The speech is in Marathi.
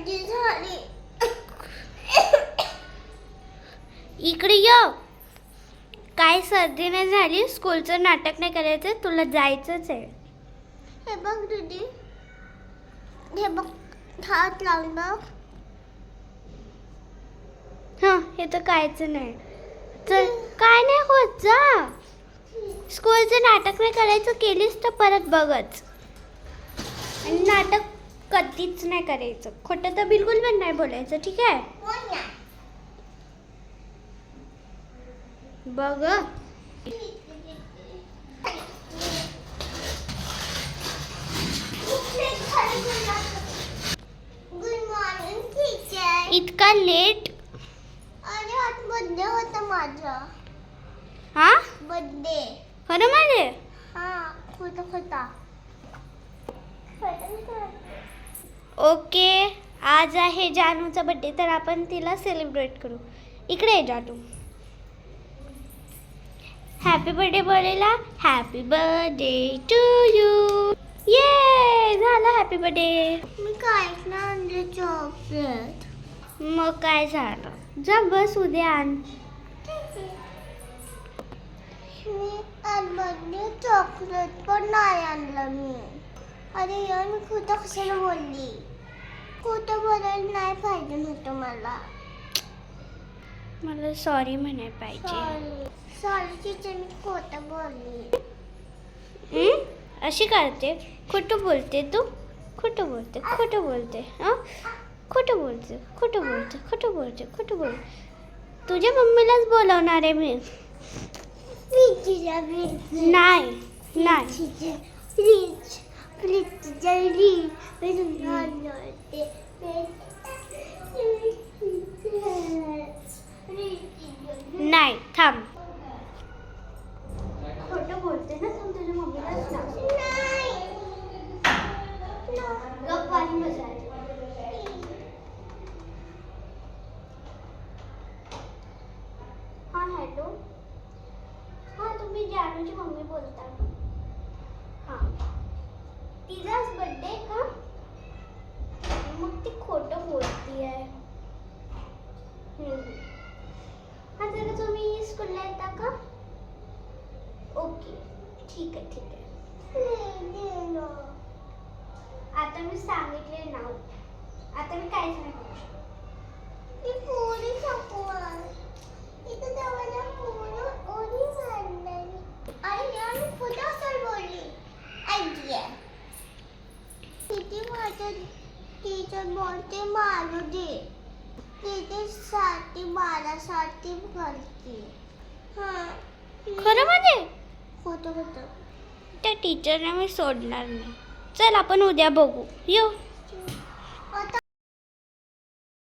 सर्दी झाली. इकडे ये. काय सर्दी नाही झाली? स्कूलचं नाटक नाही करायचं, तुला जायचंच आहे. हे बघ दीदी, हे बघ हात लावून बघ. हां, हे तर कायच नाही. चल, काय नाही होत, जा. स्कूलचं नाटक नाही करायचं, केलीस तर परत बघच. आणि नाटक कधीच नाही करायचं. खोटं तर बिलकुल पण नाही बोलायचं, ठीक आहे? बघ. Good morning teacher. इतका लेट? अरे आज बर्थडे होता माझा. हा, बर्थडे. खरं मध्ये? हा, होता. ओके, आज आहे जानूचा बर्थडे, तर आपण तिला सेलिब्रेट करू. इकडे ये जानू. हॅपी बर्थडे बोलायला. Happy birthday to you. ये झालं हॅपी बर्थडे. मी काहीच नाही आणले चॉकलेट. मग काय झालं? जा बस, उद्या आण. मी आज बर्थडे चॉकलेट पण नाही आणलं मी. अरे यार, मी खोटं कशाला बोलली? खोटं बोलायला नाही पाहिजे नव्हतं मला. मला सॉरी म्हणाय पाहिजे. सॉरी टीचर, मी खोटं बोलली. अशी करते? खोटं बोलते तू? खोटं बोलते. हां, खोटं बोलते. तुझ्या मम्मीलाच बोलवणार आहे मी. नाही. प्लीज नाही, थांब. खोटं बोलते ना, थांब तुझ्या मम्मीलाच सांग. गप्प आणि बसायचं. हां, हॅलो. हां, तुम्ही जानूची मम्मी बोलता. हां, तिचाच बर्थडे का? मग ती खोटं बोलती आहे. हां, जरा तुम्ही स्कूलला येता का? ओके, ठीक आहे. आता मी सांगितले नाव. आता मी काहीच नाही करू शकत. टीचर बोलते मारू दे. तिथे 7 ते 12 करते. हां, खरं मध्ये? होतं. त्या टीचरने मी सोडणार नाही. चल, आपण उद्या बघू. येऊ. आता